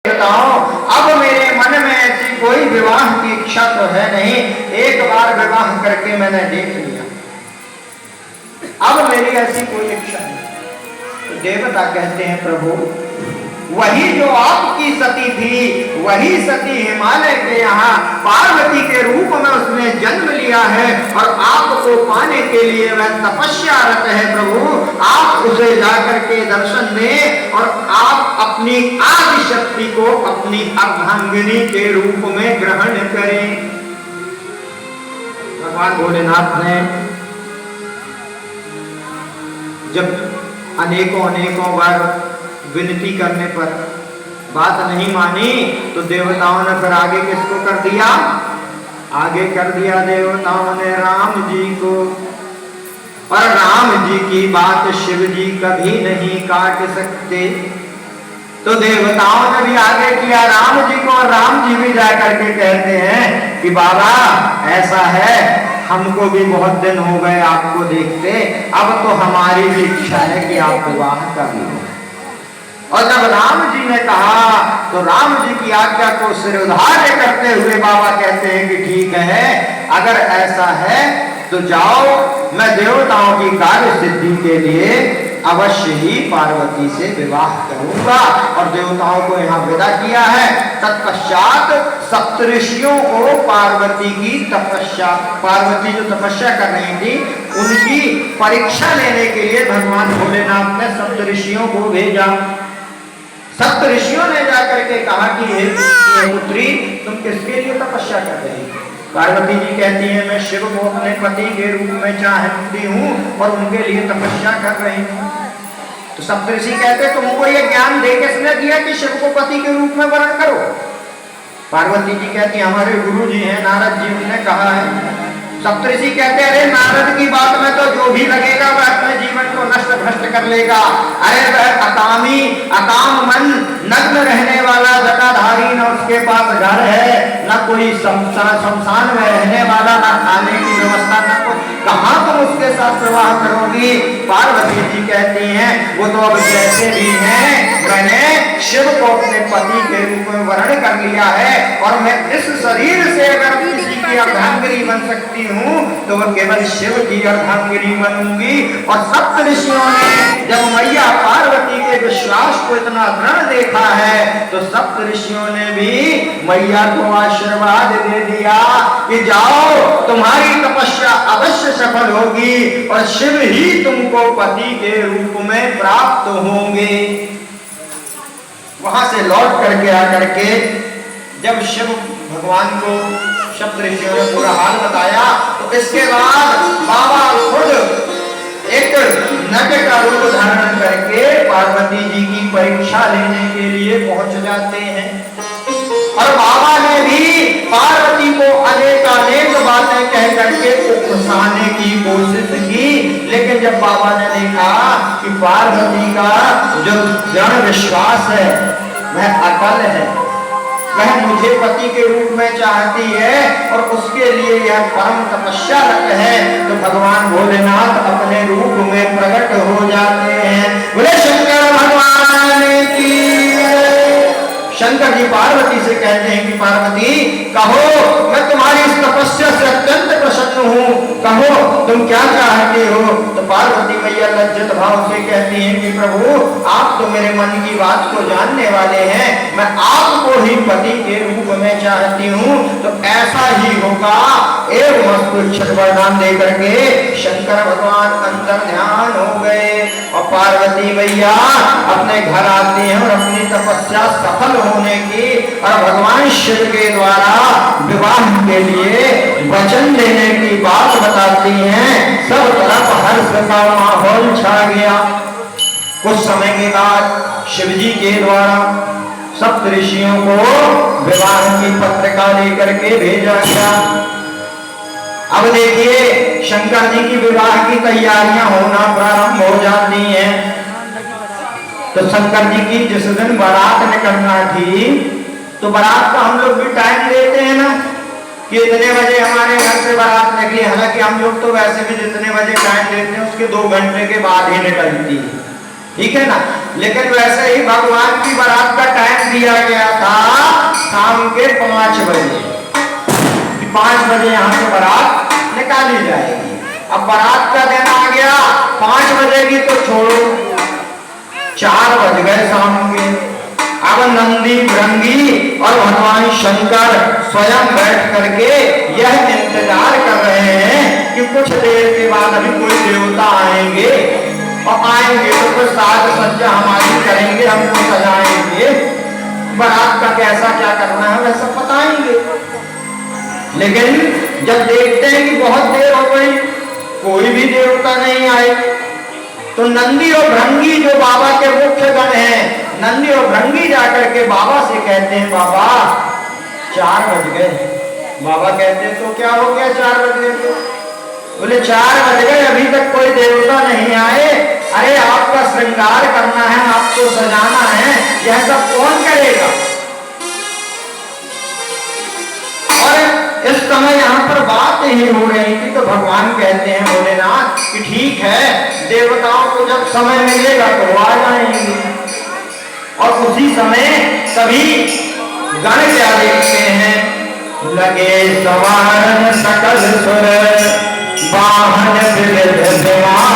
बताओ, अब मेरे मन में ऐसी कोई विवाह की इच्छा तो है नहीं, एक बार विवाह करके मैंने देख लिया, अब मेरी ऐसी कोई इच्छा नहीं। तो देवता कहते हैं प्रभु, वही जो आपकी सती थी, वही सती हिमालय के यहाँ पार्वती के रूप में उसने जन्म लिया है और आपको पाने के लिए वह तपस्यारत है। प्रभु, आप उसे जाकर के दर्शन दें और आप अपनी आदि शक्ति को अपनी अर्धांगिनी के रूप में ग्रहण करें। भगवान भोलेनाथ ने जब अनेकों बार विनती करने पर बात नहीं मानी, तो देवताओं ने फिर आगे किसको कर दिया? आगे कर दिया देवताओं ने राम जी को। और राम जी की बात शिव जी कभी नहीं काट सकते, तो देवताओं ने भी आगे किया राम जी को। और राम जी भी जाकर के कहते हैं कि बाबा ऐसा है, हमको भी बहुत दिन हो गए आपको देखते, अब तो हमारी भी इच्छा है कि आप विवाह कर लो। और जब राम जी ने कहा तो राम जी की आज्ञा को सिरोधार्य करते हुए बाबा कहते हैं कि ठीक है, अगर ऐसा है तो जाओ, मैं देवताओं की कार्य सिद्धि के लिए अवश्य ही पार्वती से विवाह करूंगा। और देवताओं को यहाँ विदा किया है। तत्पश्चात सप्तऋषियों को पार्वती की तपस्या, पार्वती जो तपस्या कर रही थी उनकी परीक्षा लेने के लिए भगवान भोलेनाथ ने सप्तऋषियों को भेजा। सप्तऋषियों ने जाकर के कहा कि हे पुत्री, तुम किसके लिए तपस्या कर रही हो? पार्वती जी कहती है, मैं शिव को अपने पति के रूप में चाहती हूँ और उनके लिए तपस्या कर रही हूँ। तो सप्तऋषि कहते, तुमको ये ज्ञान दे किसने दिया कि शिव को पति के रूप में वर्ण करो? पार्वती जी कहती, हमारे गुरु जी हैं नारद जी, उन्होंने कहा है। सप्तऋषि कहते, अरे नारद की बात में तो जो भी लगेगा वह अपने जीवन को नष्ट भ्रष्ट कर लेगा। अरे वह अकामी अकाम मन नग्न रहने वाला जटाधारी, न उसके पास घर है, न कोई शमशान में रहने वाला, न खाने की व्यवस्था, न कुछ, कहाँ तुम उसके साथ विवाह करोगी? पार्वती जी कहती हैं, वो तो अब जैसे भी हैं, मैंने शिव को अपने पति के रूप में वर्ण कर लिया है और मैं इस शरीर से अगर किसी की अर्धांगिनी बन सकती हूँ तो वह केवल शिव की अर्धांगिनी बनूंगी। और सप्तऋषियों ने जब मैया पार्वती के विश्वास को इतना दृढ़ देखा है तो सप्तऋषियों ने भी मैया को आशीर्वाद दे दिया कि जाओ, तुम्हारी तपस्या अवश्य सफल होगी और शिव ही तुमको पति के रूप में प्राप्त होंगे। वहां से लौट करके आकर के जब शिव भगवान को सप्तऋषियों ने पूरा हाल बताया तो इसके बाद बाबा खुद एक नट का रूप धारण करके पार्वती जी की परीक्षा लेने के लिए पहुंच जाते हैं। और बाबा ने भी पार्वती को अनेक बातें कह करके उकसाने की कोशिश की, लेकिन जब बाबा ने देखा कि पार्वती का जो दृढ़ विश्वास है वह अटल है, वह मुझे पति के रूप में चाहती है और उसके लिए यह परम तपस्यारत है, तो भगवान भोलेनाथ अपने रूप में प्रकट हो जाते हैं। बोले शंकर भगवान की। शंकर जी पार्वती से कहते हैं कि पार्वती कहो, मैं तुम्हारी इस तपस्या से अत्यंत प्रसन्न हूँ, कहो तुम क्या चाहते हो? तो पार्वती मैया लज्जित भाव से कहती हैं कि प्रभु, आप तो मेरे मन की बात को जानने वाले हैं, मैं आपको ही पति के रूप में चाहती हूँ, तो ऐसा ही होगा। एक मस्तु वरदान दे करके शंकर भगवान अंतर ध्यान हो गए और पार्वती मैया अपने घर आती हैं और अपनी तपस्या सफल होने की और भगवान शिव के द्वारा विवाह के लिए वचन देने की बात बताती हैं। सब तरफ हर्ष का माहौल छा गया। कुछ समय के बाद शिव जी के द्वारा सप्तऋषियों को विवाह की पत्रिका लेकर के भेजा गया। अब देखिए शंकर जी की विवाह की तैयारियां होना प्रारंभ हो जाती हैं। तो शंकर जी की जिस दिन बारात निकलना थी तो बारात का हम लोग भी टाइम देते हैं ना कि इतने बजे हमारे घर से बारात निकली। हालांकि हम लोग तो वैसे भी जितने बजे टाइम देते हैं उसके 2 घंटे के बाद ही निकलती है, ठीक है ना। लेकिन वैसे ही भगवान की बारात का टाइम दिया गया था शाम के 5 बजे, 5 बजे यहाँ से बारात निकाली जाएगी। अब बारात का दिन आ गया, 5 बजेगी तो छोड़ो, 4 बज गए शाम के। अब नंदी भृंगी और भगवान शंकर स्वयं बैठ करके यह इंतजार कर रहे हैं कि कुछ देर के बाद अभी कोई देवता आएंगे और आएंगे तो कुछ साज सज्जा हमारी करेंगे, हमको सजाएंगे, बारात का कैसा क्या करना है वैसा बताएंगे। लेकिन जब देखते हैं कि बहुत देर हो गई, कोई भी देवता नहीं आए, तो नंदी और भृंगी जो बाबा के मुख्य गण हैं, नंदी और भृंगी जाकर के बाबा से कहते हैं बाबा 4 बज गए। बाबा कहते हैं तो क्या हो गया 4 बज गए तो? बोले 4 बज गए अभी तक कोई देवता नहीं आए। अरे आपका श्रृंगार करना है, आपको सजाना है, यह सब कौन करेगा? और इस समय यहाँ पर बात ही हो रही थी तो भगवान कहते हैं भोलेनाथ कि ठीक है, देवताओं को जब समय मिलेगा तो आ जाएंगे। और उसी समय सभी गण क्या देखते हैं, लगे सवारन सकल सुर, वाहन विविध विमान